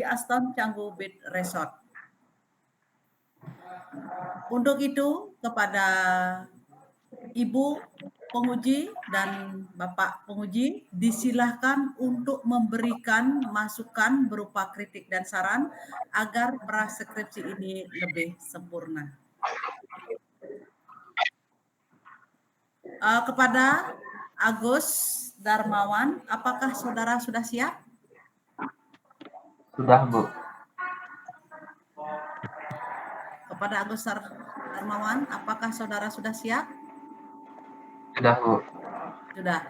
Aston Canggu Beach Resort. Untuk itu, kepada Ibu penguji dan Bapak penguji disilahkan untuk memberikan masukan berupa kritik dan saran agar praskripsi ini lebih sempurna. Kepada Agus Darmawan, apakah saudara sudah siap? Sudah, Bu. Kepada Agus Darmawan, apakah saudara sudah siap? Sudah, Bu. Sudah.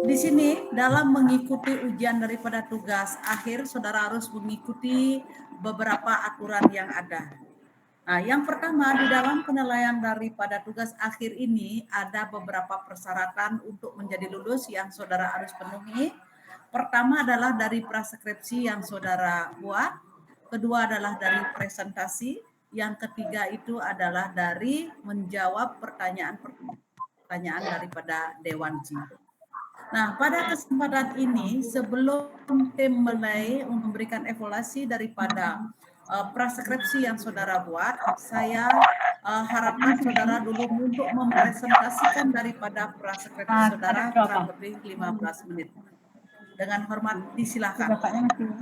Di sini dalam mengikuti ujian daripada tugas akhir, saudara harus mengikuti beberapa aturan yang ada. Nah, yang pertama di dalam penilaian daripada tugas akhir ini ada beberapa persyaratan untuk menjadi lulus yang saudara harus penuhi. Pertama adalah dari praskripsi yang saudara buat, kedua adalah dari presentasi, yang ketiga itu adalah dari menjawab pertanyaan daripada Dewan Ji. Nah, pada kesempatan ini sebelum tim mulai memberikan evaluasi daripada praskripsi yang saudara buat, saya harapkan saudara dulu untuk mempresentasikan daripada praskripsi saudara kurang lebih 15 menit. Dengan hormat disilakan. Bapaknya masih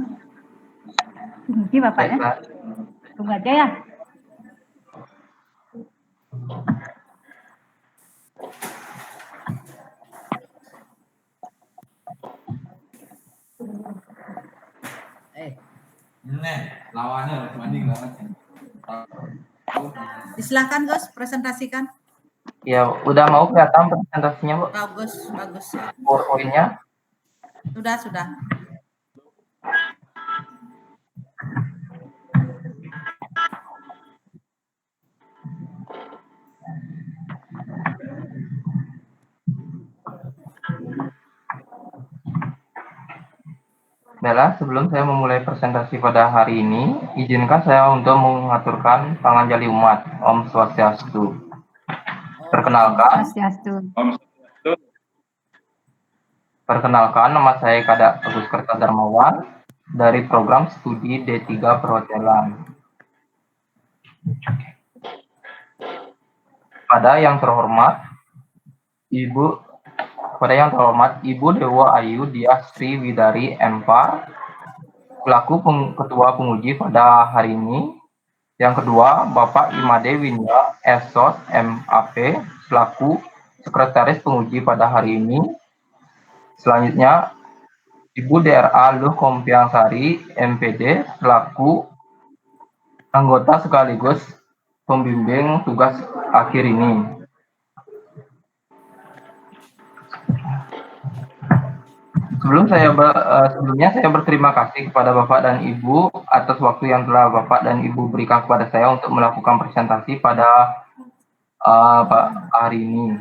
tinggi bapaknya. Tunggu aja ya. Lawannya banding banget. Disilakan Gus, presentasikan. Ya, udah mau kelihatan presentasinya, Bu? Bagus, bagus ya. PowerPoint-nya? Sudah. Baiklah, sebelum saya memulai presentasi pada hari ini, izinkan saya untuk mengaturkan panganjali umat. Om Swastiastu. Perkenalkan, nama saya Kadak Agus Kerta Darmawan dari program studi D3 Perhotelan. Kepada yang terhormat Ibu Dewa Ayu Diah Sri Widari Empar, selaku Ketua Penguji pada hari ini. Yang kedua, Bapak Imade Winda Esot MAP, selaku Sekretaris Penguji pada hari ini. Selanjutnya, Ibu DRA Luh Kompiangsari MPD, selaku anggota sekaligus pembimbing tugas akhir ini. Sebelumnya saya berterima kasih kepada Bapak dan Ibu atas waktu yang telah Bapak dan Ibu berikan kepada saya untuk melakukan presentasi pada hari ini.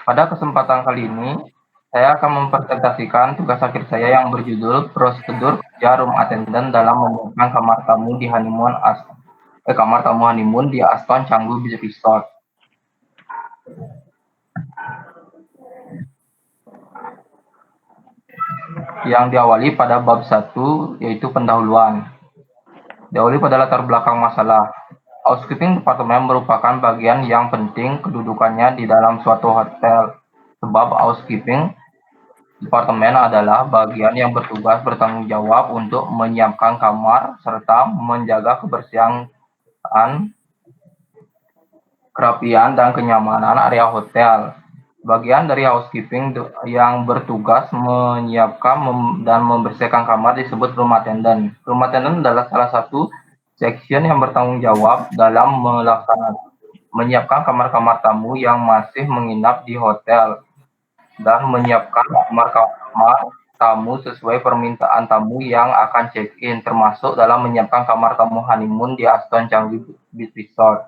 Pada kesempatan kali ini, saya akan mempresentasikan tugas akhir saya yang berjudul Prosedur Kerja Room Attendant dalam menyiapkan kamar tamu honeymoon di Aston Canggu Beach Resort. Yang diawali pada bab 1, yaitu pendahuluan. Diawali pada latar belakang masalah. Housekeeping departemen merupakan bagian yang penting kedudukannya di dalam suatu hotel, sebab housekeeping departemen adalah bagian yang bertanggung jawab untuk menyiapkan kamar serta menjaga kebersihan, kerapian, dan kenyamanan area hotel. Bagian dari housekeeping yang bertugas menyiapkan dan membersihkan kamar disebut room attendant. Room attendant adalah salah satu section yang bertanggung jawab dalam menyiapkan kamar-kamar tamu yang masih menginap di hotel dan menyiapkan kamar-kamar tamu sesuai permintaan tamu yang akan check-in, termasuk dalam menyiapkan kamar tamu honeymoon di Aston Canggu Beach Resort.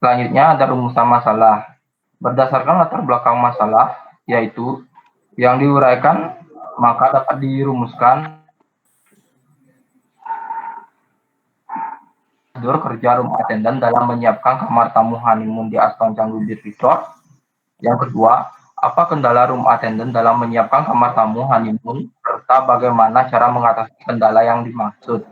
Selanjutnya ada rumusan masalah. Berdasarkan latar belakang masalah, yaitu yang diuraikan maka dapat dirumuskan prosedur kerja room attendant dalam menyiapkan kamar tamu honeymoon di Aston Canggu Beach Resort. Yang kedua, apa kendala room attendant dalam menyiapkan kamar tamu honeymoon serta bagaimana cara mengatasi kendala yang dimaksud.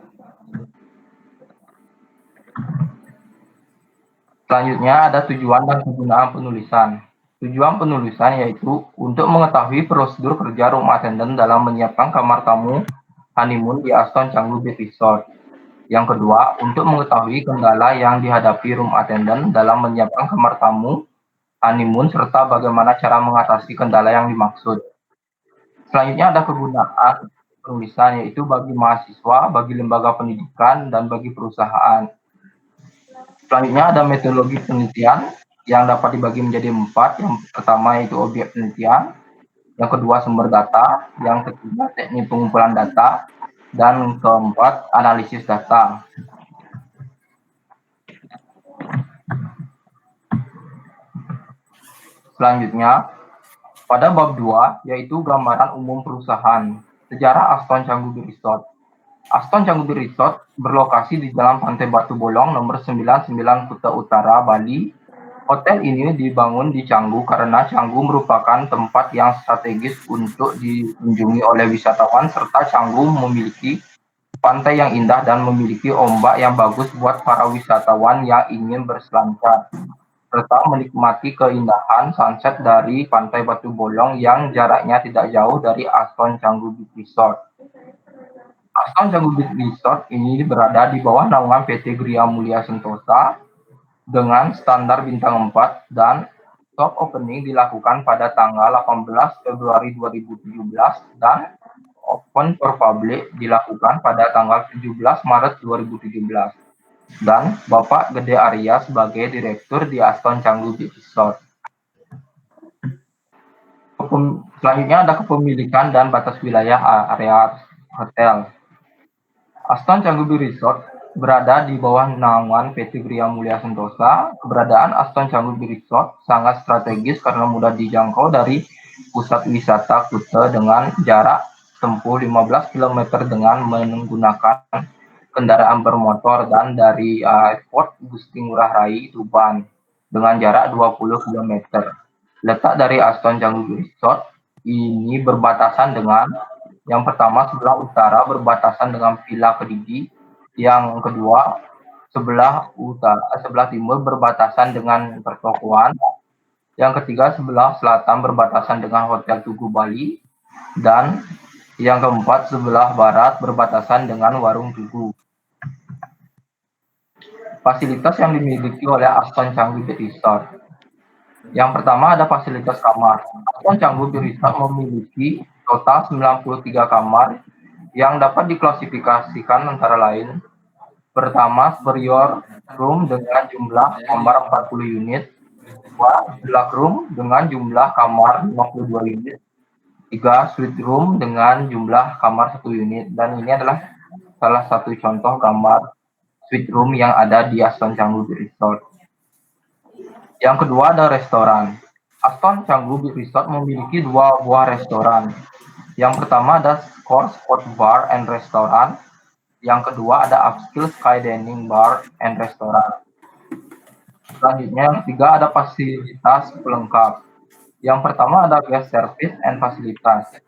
Selanjutnya ada tujuan dan kegunaan penulisan. Tujuan penulisan yaitu untuk mengetahui prosedur kerja room attendant dalam menyiapkan kamar tamu honeymoon di Aston Canggu Beach Resort. Yang kedua, untuk mengetahui kendala yang dihadapi room attendant dalam menyiapkan kamar tamu honeymoon serta bagaimana cara mengatasi kendala yang dimaksud. Selanjutnya ada kegunaan penulisan yaitu bagi mahasiswa, bagi lembaga pendidikan, dan bagi perusahaan. Selanjutnya ada metodologi penelitian yang dapat dibagi menjadi 4. Yang pertama yaitu objek penelitian, yang kedua sumber data, yang ketiga teknik pengumpulan data, dan keempat analisis data. Selanjutnya, pada bab 2 yaitu gambaran umum perusahaan. Sejarah Aston Canggu Beach Resort. Aston Canggu Beach Resort berlokasi di Jalan Pantai Batu Bolong nomor 99 Kuta Utara, Bali. Hotel ini dibangun di Canggu karena Canggu merupakan tempat yang strategis untuk dikunjungi oleh wisatawan serta Canggu memiliki pantai yang indah dan memiliki ombak yang bagus buat para wisatawan yang ingin berselancar serta menikmati keindahan sunset dari Pantai Batu Bolong yang jaraknya tidak jauh dari Aston Canggu Beach Resort. Aston Canggu Beach Resort ini berada di bawah naungan PT Gria Mulia Sentosa dengan standar bintang 4 dan soft opening dilakukan pada tanggal 18 Februari 2017 dan open for public dilakukan pada tanggal 17 Maret 2017. Dan Bapak Gede Arya sebagai Direktur di Aston Canggu Beach Resort. Selanjutnya ada kepemilikan dan batas wilayah area hotel. Aston Canggu Beach Resort berada di bawah naungan PT Gria Mulia Sentosa. Keberadaan Aston Canggu Beach Resort sangat strategis karena mudah dijangkau dari pusat wisata Kuta dengan jarak tempuh 15 km dengan menggunakan kendaraan bermotor dan dari Airport Gusti Ngurah Rai Tuban dengan jarak 20 km. Letak dari Aston Canggu Beach Resort ini berbatasan dengan yang pertama sebelah utara berbatasan dengan Villa Kediri, yang kedua sebelah timur berbatasan dengan pertokoan, yang ketiga sebelah selatan berbatasan dengan Hotel Tugu Bali, dan yang keempat sebelah barat berbatasan dengan Warung Tugu. Fasilitas yang dimiliki oleh Aston Canggu Beach Resort. Yang pertama ada fasilitas kamar. Aston Canggu Beach Resort memiliki total 93 kamar yang dapat diklasifikasikan antara lain. Pertama, superior room dengan jumlah kamar 40 unit. Kedua, deluxe room dengan jumlah kamar 52 unit. 3, suite room dengan jumlah kamar 1 unit. Dan ini adalah salah satu contoh gambar suite room yang ada di Aston Canggu Beach Resort. Yang kedua ada restoran. Aston Canggu Beach Resort memiliki 2 buah restoran. Yang pertama ada Core Spot Bar and Restaurant. Yang kedua ada Upscale Sky Dining Bar and Restaurant. Selanjutnya yang ketiga ada fasilitas pelengkap. Yang pertama ada guest service and fasilitas,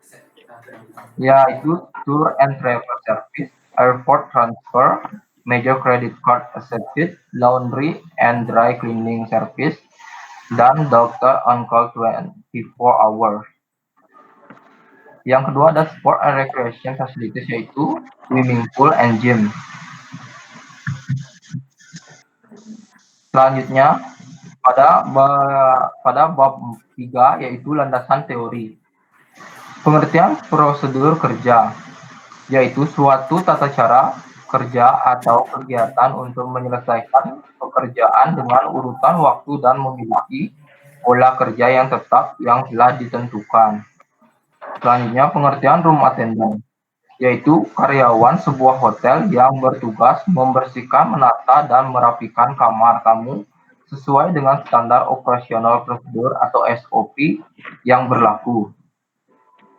yaitu tour and travel service, airport transfer, major credit card accepted, laundry and dry cleaning service, dan dokter on call 24 hours. Yang kedua ada sport and recreation facilities yaitu swimming pool and gym. Selanjutnya pada bab 3 yaitu landasan teori. Pengertian prosedur kerja yaitu suatu tata cara kerja atau kegiatan untuk menyelesaikan pekerjaan dengan urutan waktu dan memiliki pola kerja yang tetap yang telah ditentukan. Selanjutnya pengertian room attendant yaitu karyawan sebuah hotel yang bertugas membersihkan, menata, dan merapikan kamar tamu sesuai dengan standar operasional prosedur atau SOP yang berlaku.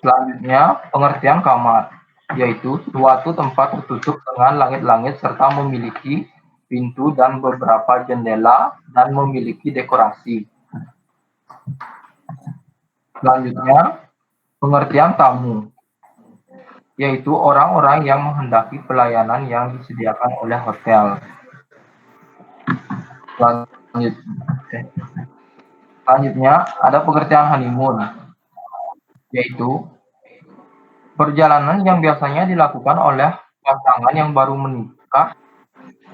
Selanjutnya, pengertian kamar, yaitu suatu tempat tertutup dengan langit-langit serta memiliki pintu dan beberapa jendela dan memiliki dekorasi. Selanjutnya, pengertian tamu, yaitu orang-orang yang menghendaki pelayanan yang disediakan oleh hotel. Selanjutnya, ada pengertian honeymoon, yaitu perjalanan yang biasanya dilakukan oleh pasangan yang baru menikah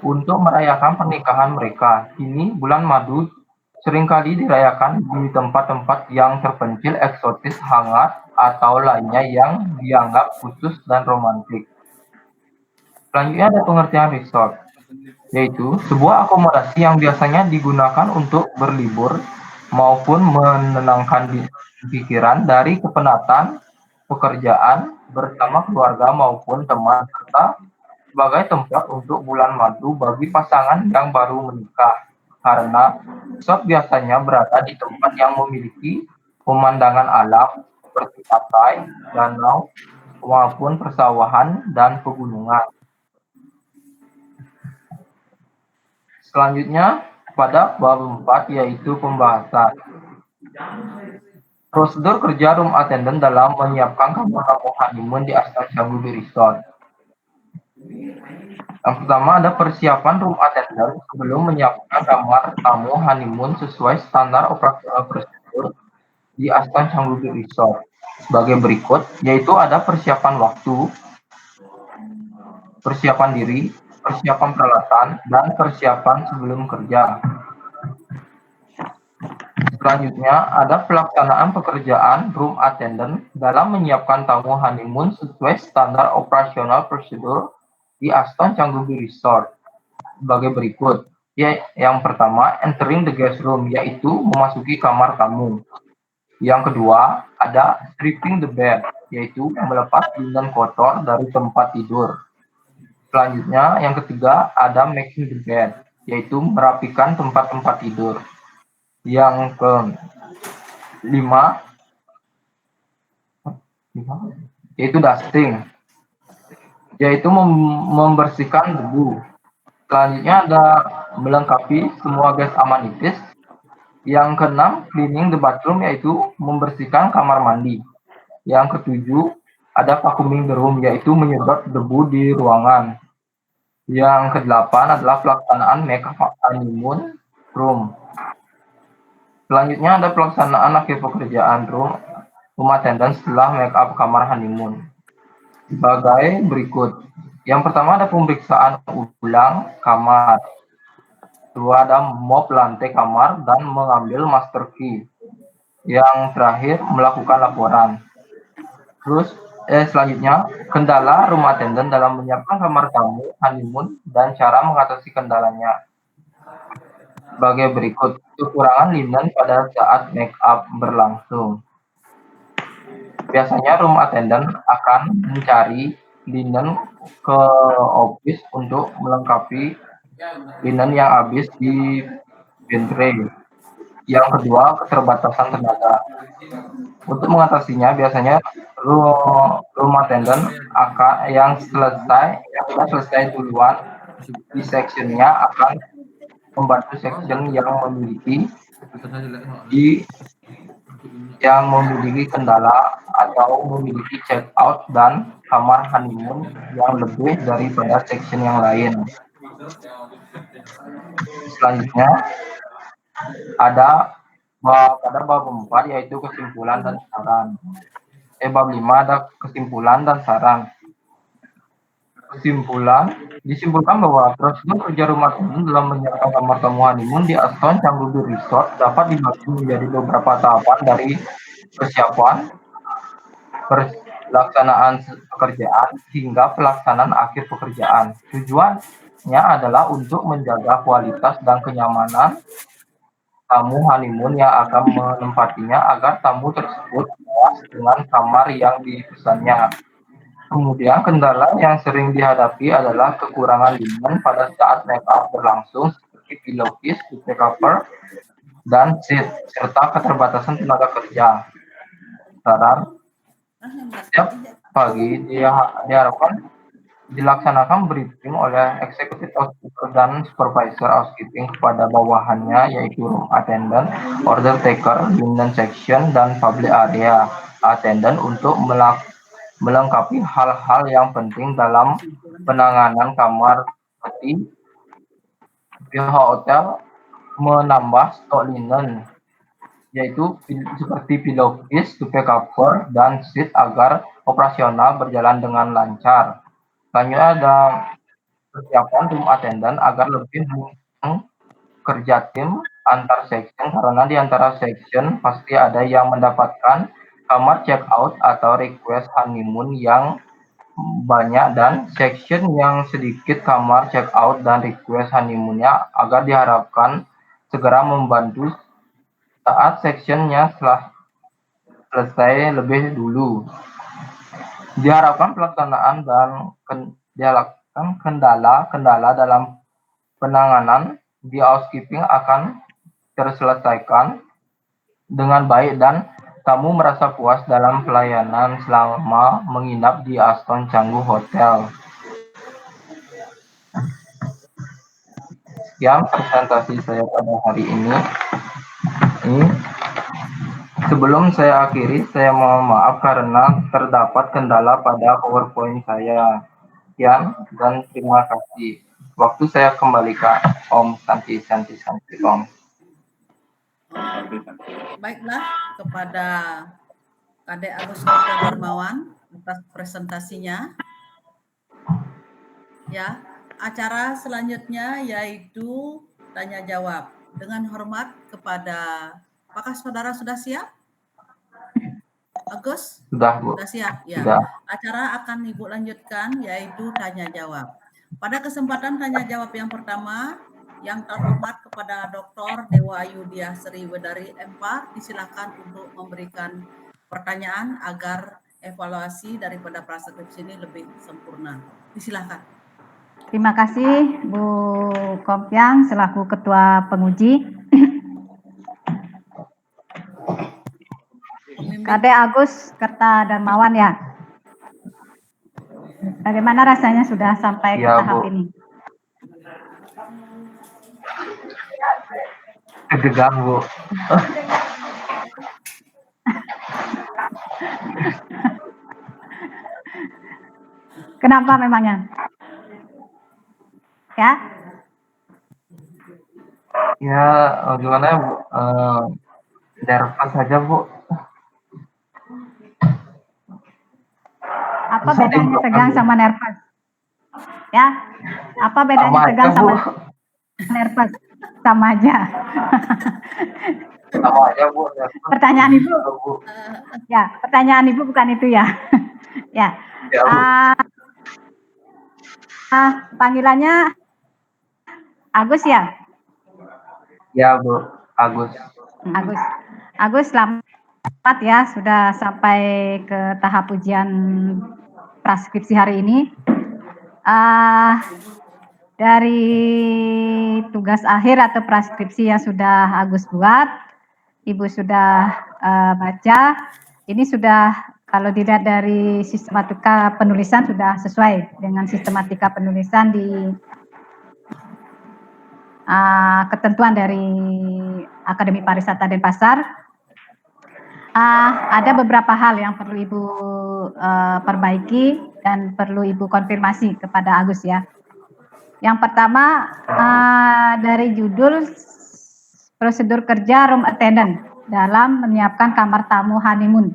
untuk merayakan pernikahan mereka. Ini bulan madu seringkali dirayakan di tempat-tempat yang terpencil, eksotis, hangat, atau lainnya yang dianggap khusus dan romantis. Selanjutnya ada pengertian resort, yaitu sebuah akomodasi yang biasanya digunakan untuk berlibur maupun menenangkan pikiran dari kepenatan pekerjaan bersama keluarga maupun teman, serta sebagai tempat untuk bulan madu bagi pasangan yang baru menikah, karena resort biasanya berada di tempat yang memiliki pemandangan alam seperti pantai, danau, maupun persawahan dan pegunungan. Selanjutnya, pada bab 4 yaitu pembahasan prosedur kerja room attendant dalam menyiapkan kamar tamu honeymoon di Aston Changubi Resort. Yang pertama ada persiapan room attendant sebelum menyiapkan kamar tamu honeymoon sesuai standar operasional prosedur di Aston Changubi Resort. Sebagai berikut, yaitu ada persiapan waktu, persiapan diri, persiapan peralatan, dan persiapan sebelum kerja. Selanjutnya, ada pelaksanaan pekerjaan room attendant dalam menyiapkan tamu honeymoon sesuai standar operasional prosedur di Aston Changubi Resort. Sebagai berikut, yang pertama, entering the guest room, yaitu memasuki kamar tamu. Yang kedua, ada stripping the bed, yaitu melepas linen kotor dari tempat tidur. Selanjutnya, yang ketiga, ada making the bed, yaitu merapikan tempat-tempat tidur. Yang kelima, yaitu dusting, yaitu membersihkan debu. Selanjutnya ada melengkapi semua guest amenities. Yang keenam, cleaning the bathroom, yaitu membersihkan kamar mandi. Yang ketujuh, ada vacuuming the room, yaitu menyedot debu di ruangan. Yang kedelapan adalah pelaksanaan makeup honeymoon room. Selanjutnya ada pelaksanaan akhir pekerjaan room attendant setelah makeup kamar honeymoon. Sebagai berikut. Yang pertama ada pemeriksaan ulang kamar. Kedua ada mop lantai kamar dan mengambil master key. Yang terakhir melakukan laporan. Selanjutnya kendala room attendant dalam menyiapkan kamar tamu honeymoon dan cara mengatasi kendalanya. Sebagai berikut, kekurangan linen pada saat make up berlangsung. Biasanya room attendant akan mencari linen ke office untuk melengkapi linen yang habis di pantry. Yang kedua, keterbatasan tenaga. Untuk mengatasinya, biasanya room attendant yang sudah selesai duluan di sectionnya akan membantu section yang memiliki kendala atau memiliki check out dan kamar honeymoon yang lebih daripada section yang lain. Selanjutnya ada pada bab 4 yaitu kesimpulan dan saran. Bab 5 ada kesimpulan dan saran. Disimpulkan bahwa prosedur kerja rumah tangga dalam menyiapkan kamar tamu honeymoon di Aston Changubi Resort dapat dibagi menjadi beberapa tahapan dari persiapan, pelaksanaan pekerjaan, hingga pelaksanaan akhir pekerjaan. Tujuannya adalah untuk menjaga kualitas dan kenyamanan tamu honeymoon yang akan menempatinya agar tamu tersebut puas dengan kamar yang dipesannya. Kemudian kendala yang sering dihadapi adalah kekurangan linen pada saat make up berlangsung, seperti seperti pilofis, cover, dan seat, serta keterbatasan tenaga kerja. Saran, setiap pagi diharapkan dilaksanakan briefing oleh eksekutif housekeeper dan supervisor housekeeping kepada bawahannya, yaitu room attendant, order taker, linen section, dan public area attendant untuk melengkapi hal-hal yang penting dalam penanganan kamar, seperti pihak hotel menambah stok linen, yaitu seperti pillowcase, cover, dan seat agar operasional berjalan dengan lancar. Selanjutnya ada persiapan room attendant agar lebih mendukung kerja tim antar section, karena di antara section pasti ada yang mendapatkan kamar check out atau request honeymoon yang banyak, dan section yang sedikit kamar check out dan request honeymoonnya, agar diharapkan segera membantu saat sectionnya setelah selesai lebih dulu. Diharapkan pelaksanaan dan kendala-kendala dalam penanganan di housekeeping akan terselesaikan dengan baik dan kamu merasa puas dalam pelayanan selama menginap di Aston Canggu Hotel. Sekian presentasi saya pada hari ini. Sebelum saya akhiri, saya mohon maaf karena terdapat kendala pada PowerPoint saya. Sekian dan terima kasih. Waktu saya kembalikan Om Santi Om. Baiklah, kepada Kadek Agus Hotel Darmawan atas presentasinya. Ya, acara selanjutnya yaitu tanya jawab. Dengan hormat kepada, apakah saudara sudah siap? Agus? Sudah, Bu. Sudah siap? Ya. Sudah. Acara akan Ibu lanjutkan yaitu tanya jawab. Pada kesempatan tanya jawab yang pertama, yang terhormat kepada Dr. Dewa Ayudya Sri Wedari M.Par, disilakan untuk memberikan pertanyaan agar evaluasi daripada praskripsi ini lebih sempurna. Disilakan. Terima kasih Bu Kompiang selaku Ketua Penguji. Kadek Agus Kerta Darmawan ya. Bagaimana rasanya sudah sampai ke tahap ini? Deg-degan, Bu. Kenapa memangnya? Ya? Ya, gimana ya, Bu? Nervous saja, Bu. Apa bedanya tegang sama nervous? Ya? Apa bedanya tegang sama nervous? Sama aja. Sama aja, Bu. Pertanyaan Ibu. Ya, pertanyaan Ibu bukan itu ya. Ya. Panggilannya Agus ya? Ya, Bu. Agus. Agus, selamat ya sudah sampai ke tahap ujian praskripsi hari ini. Dari tugas akhir atau praskripsi yang sudah Agus buat, Ibu sudah baca, ini sudah kalau dilihat dari sistematika penulisan sudah sesuai dengan sistematika penulisan di ketentuan dari Akademi Pariwisata Denpasar. Ada beberapa hal yang perlu Ibu perbaiki dan perlu Ibu konfirmasi kepada Agus ya. Yang pertama dari judul prosedur kerja room attendant dalam menyiapkan kamar tamu honeymoon.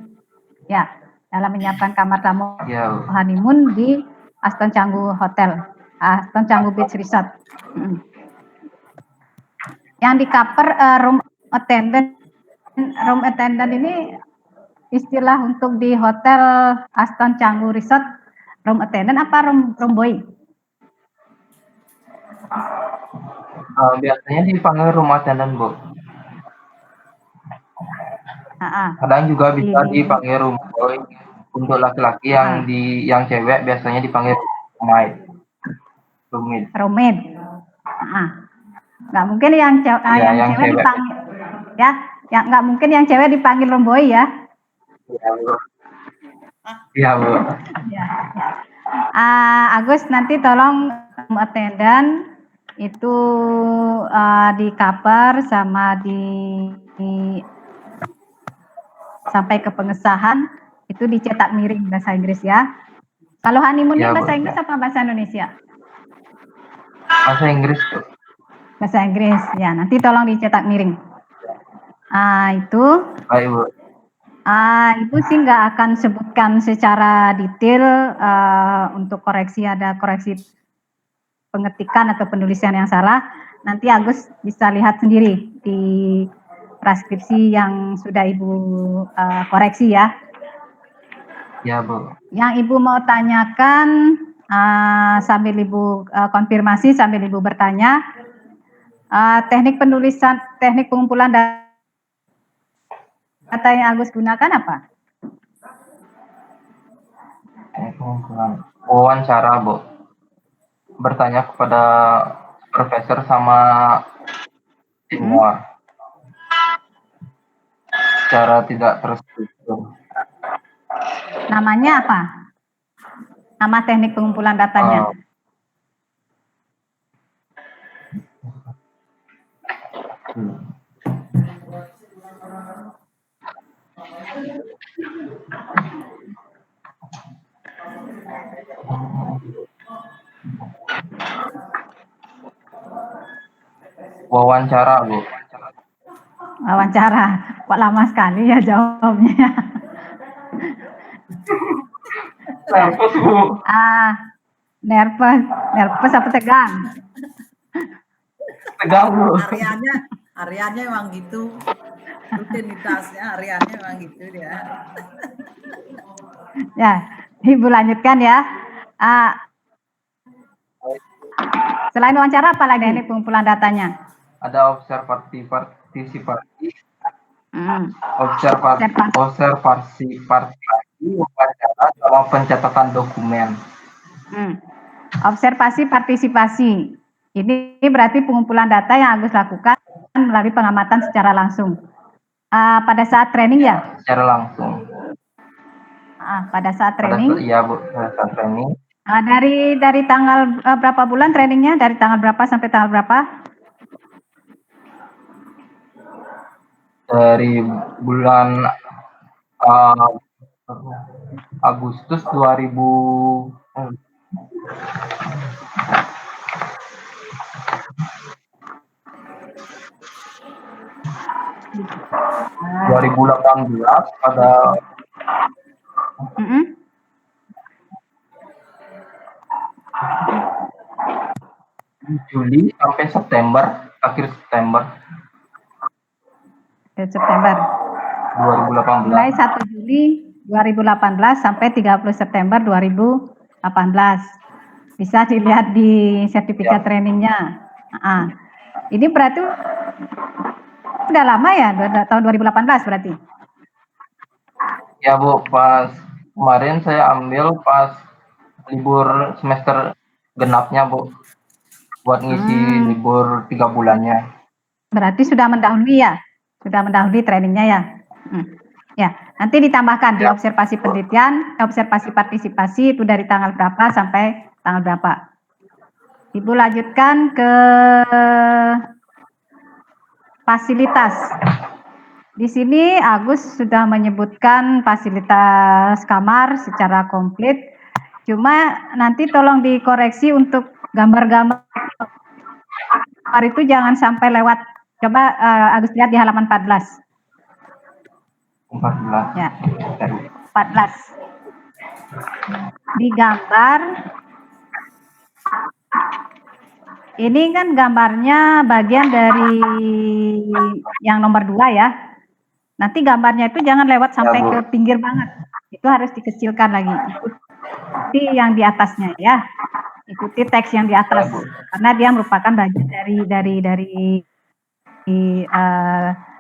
Ya, dalam menyiapkan kamar tamu honeymoon di Aston Canggu Hotel, Aston Canggu Beach Resort. Yang di cover room attendant. Room attendant ini istilah untuk di hotel Aston Canggu Resort, room attendant apa room boy? Biasanya dipanggil room attendant, Bu. Kadang juga bisa dipanggil room boy. Untuk laki-laki yang cewek biasanya dipanggil roommate. Nggak mungkin yang cewek, Ya, yang cewek cewek. dipanggil, ya, yang nggak mungkin yang cewek dipanggil romboi ya. Iya, Bu. Iya, Bu. Ya. Agus nanti tolong attendant itu di cover sama sampai ke pengesahan itu dicetak miring bahasa Inggris ya. Kalau honeymoonnya Ya, Bu. bahasa Inggris apa bahasa Indonesia? Bahasa Inggris, Bu. Bahasa Inggris ya. Nanti tolong dicetak miring. Itu. Baik, Bu. Ibu sih nggak akan sebutkan secara detail untuk koreksi, ada koreksi pengetikan atau penulisan yang salah. Nanti Agus bisa lihat sendiri di transkripsi yang sudah Ibu koreksi ya. Ya, Bu. Yang Ibu mau tanyakan sambil Ibu konfirmasi, sambil Ibu bertanya, teknik penulisan, teknik pengumpulan data yang Agus gunakan apa? Wawancara, Bu. Bertanya kepada profesor sama semua. Secara tidak terstruktur. Namanya apa? Nama teknik pengumpulan datanya? Wawancara, Bu. Wawancara. Kok lama sekali ya jawabnya? Nervous, Bu. Nervous apa tegang? Tegang, Bu. Hariannya emang gitu. Rutinitasnya hariannya emang gitu dia. Ya, Ibu lanjutkan ya. Selain wawancara apa lagi ini pengumpulan datanya? Ada observasi partisipasi, observasi wawancara sama pencatatan dokumen. Observasi partisipasi. Ini berarti pengumpulan data yang Agus lakukan melalui pengamatan secara langsung. Pada saat training ya? Secara langsung. Pada saat training? Iya, Bu, pada saat training. Dari tanggal berapa bulan trainingnya? Dari tanggal berapa sampai tanggal berapa? Dari bulan Agustus 2018 pada Juli sampai September, akhir September. September 2018. Mulai 1 Juli 2018 sampai 30 September 2018. Bisa dilihat di sertifikat trainingnya. Ini berarti udah lama ya, tahun 2018 berarti? Ya, Bu, pas kemarin saya ambil pas libur semester genapnya, Bu, buat ngisi libur 3 bulannya. Berarti sudah mendahului ya? Sudah mendahului trainingnya ya? Ya, nanti ditambahkan di observasi penelitian, observasi partisipasi itu dari tanggal berapa sampai tanggal berapa. Ibu lanjutkan ke fasilitas. Di sini Agus sudah menyebutkan fasilitas kamar secara komplit. Cuma nanti tolong dikoreksi untuk gambar-gambar itu jangan sampai lewat. Coba Agus lihat di halaman 14. 14. Ya, 14. Di gambar ini kan gambarnya bagian dari yang nomor 2 ya. Nanti gambarnya itu jangan lewat sampai ke pinggir banget. Itu harus dikecilkan lagi. Ikuti yang di atasnya ya. Ikuti teks yang di atas karena dia merupakan bagian dari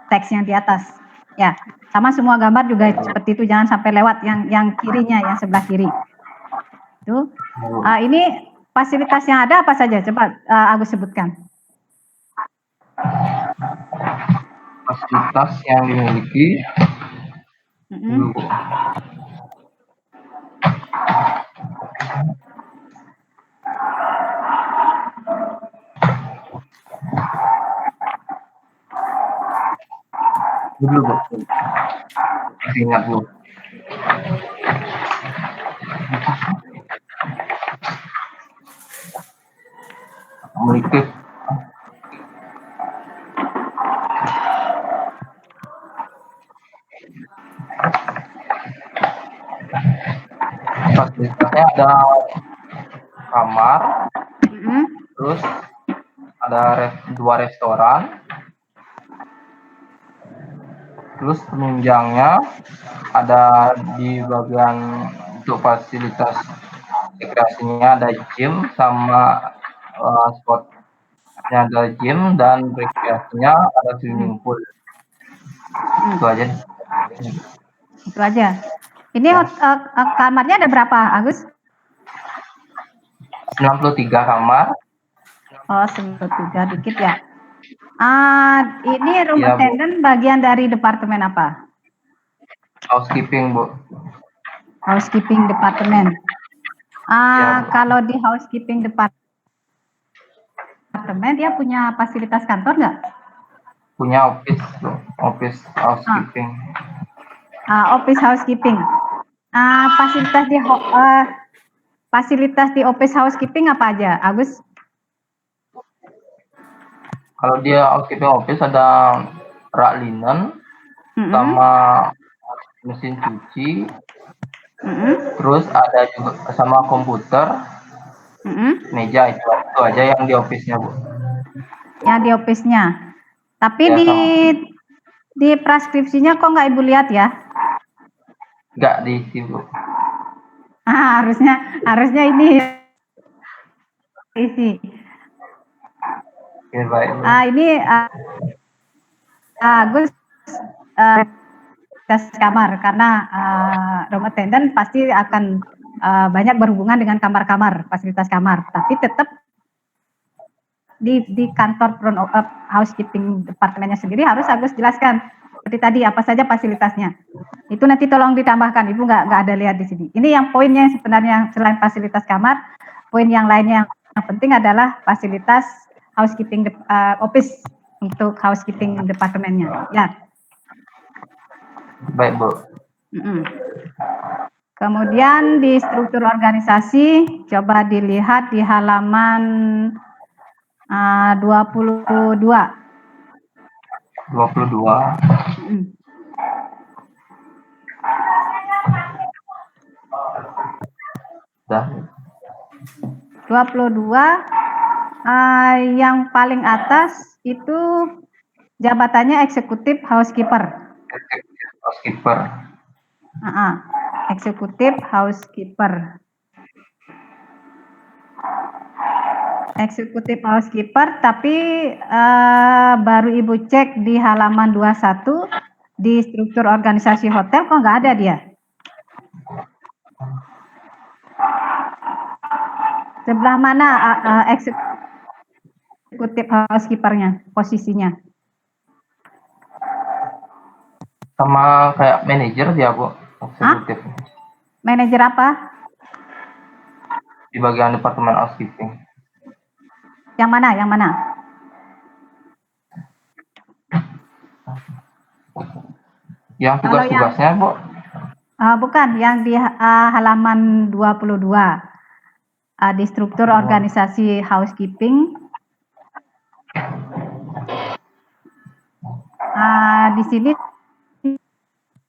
teks yang di atas. Ya, sama semua gambar juga seperti itu, jangan sampai lewat yang kirinya, yang sebelah kiri. Itu. Ini fasilitas yang ada apa saja? Coba Agus sebutkan. fasilitas yang dimiliki. Mm-mm. Dulu, Bu. Dulu, Bu. Masih ingat, Bu. Memiliki fasilitasnya ada kamar, Mm-mm. terus ada dua restoran, terus penunjangnya ada di bagian untuk fasilitas rekreasinya ada gym sama sportnya ada gym dan rekreasinya ada swimming pool. Itu aja. Itu aja. Ini Ya. kamarnya ada berapa, Agus? 93 kamar. Oh, 93 dikit ya. Ini room Iya, Bu. attendant bagian dari departemen apa? Housekeeping, Bu. Housekeeping departemen. Iya, Bu. Kalau di housekeeping departemen dia punya fasilitas kantor nggak? Punya office, Bu. Office housekeeping. Office housekeeping. Fasilitas di office housekeeping apa aja, Agus? Kalau dia housekeeping office ada rak linen Mm-mm. sama mesin cuci, Mm-mm. terus ada juga sama komputer, Mm-mm. meja itu aja yang di office-nya, Bu. Yang di office-nya. Tapi Ya, di sama. di preskripsinya kok nggak Ibu lihat ya? Nggak diisi, Bu. Harusnya ini isi. Ya, baik, Bu. Ini Agus tes kamar karena room attendant pasti akan banyak berhubungan dengan kamar-kamar, fasilitas kamar. Tapi tetap di kantor front housekeeping departemennya sendiri harus Agus jelaskan seperti tadi apa saja fasilitasnya. Itu nanti tolong ditambahkan, Ibu nggak ada lihat di sini. Ini yang poinnya yang sebenarnya selain fasilitas kamar, poin yang lainnya yang penting adalah fasilitas housekeeping office untuk housekeeping departemennya. Ya. Baik, Bu. Kemudian di struktur organisasi coba dilihat di halaman 22. 22. Dah. 22 yang paling atas itu jabatannya eksekutif housekeeper. Housekeeper. Eksekutif housekeeper. Eksekutif housekeeper, tapi baru Ibu cek di halaman 21 di struktur organisasi hotel kok nggak ada dia. Sebelah mana eksekutif housekeepernya posisinya? Sama kayak manajer dia, Bu. Eksekutif. Manajer apa? Di bagian departemen housekeeping. Yang mana? Yang mana? Yang tugas-tugasnya, Bu. Bukan, yang di halaman 22. Di struktur organisasi housekeeping. Di sini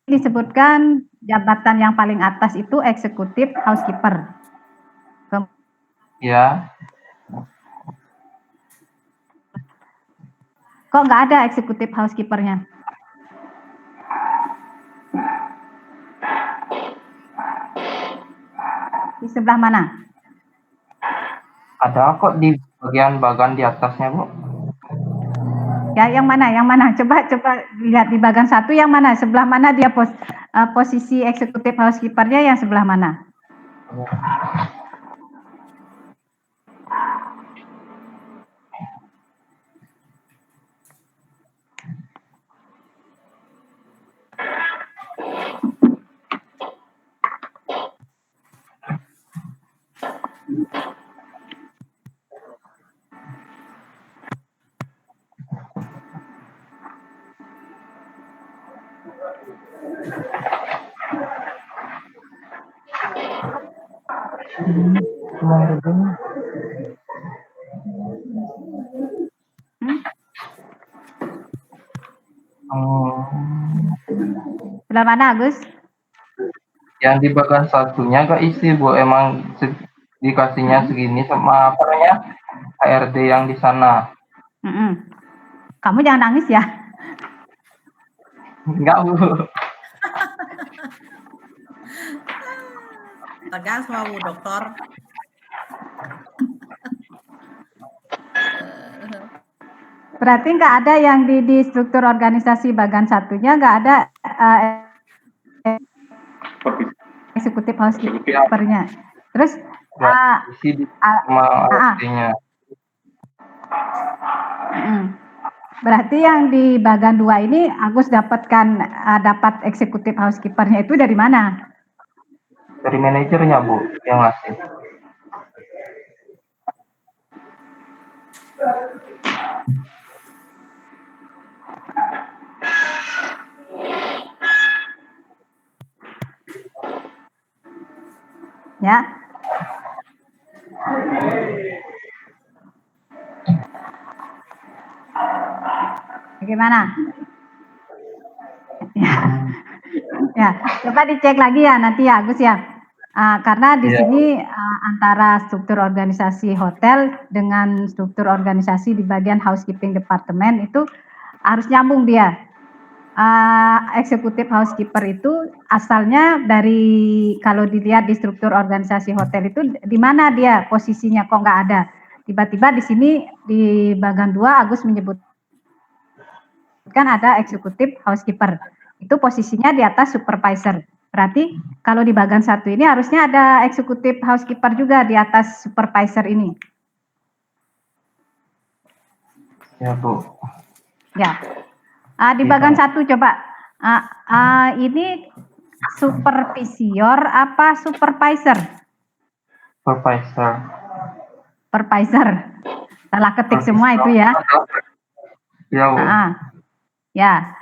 disebutkan jabatan yang paling atas itu eksekutif housekeeper. Ya. Kok nggak ada eksekutif housekeepernya? Di sebelah mana? Ada kok di bagian di atasnya, Bu. Ya, yang mana? Yang mana? Coba lihat di bagian satu yang mana? Sebelah mana dia posisi eksekutif housekeepernya yang sebelah mana? Sebelah mana, Agus? Yang di bagian satunya gak isi, Bu. Emang dikasihnya segini sama apa namanya HRD yang di sana. Kamu jangan nangis ya. Enggak, Bu. Tegas mau dokter. Berarti nggak ada yang di struktur organisasi bagian satunya nggak ada eksekutif housekeeper-nya. Terus isi sama HRD-nya. Berarti yang di bagian 2 ini Agus dapat eksekutif housekeeper-nya itu dari mana? Dari manajernya, Bu, yang ngasih. Ya. Bagaimana? Ya, coba dicek lagi ya nanti ya Agus ya. Karena di sini antara struktur organisasi hotel dengan struktur organisasi di bagian housekeeping departemen itu harus nyambung dia. Eksekutif housekeeper itu asalnya dari kalau dilihat di struktur organisasi hotel itu di mana dia posisinya kok nggak ada. Tiba-tiba di sini di bagian 2 Agus menyebutkan ada eksekutif housekeeper. Itu posisinya di atas supervisor. Berarti kalau di bagian 1 ini harusnya ada eksekutif housekeeper juga di atas supervisor ini. Ya, Bu. Ya. Di bagian 1 coba. Ini supervisor apa supervisor? Supervisor. Supervisor. Salah ketik semua itu ya. Ya, Bu. Ya.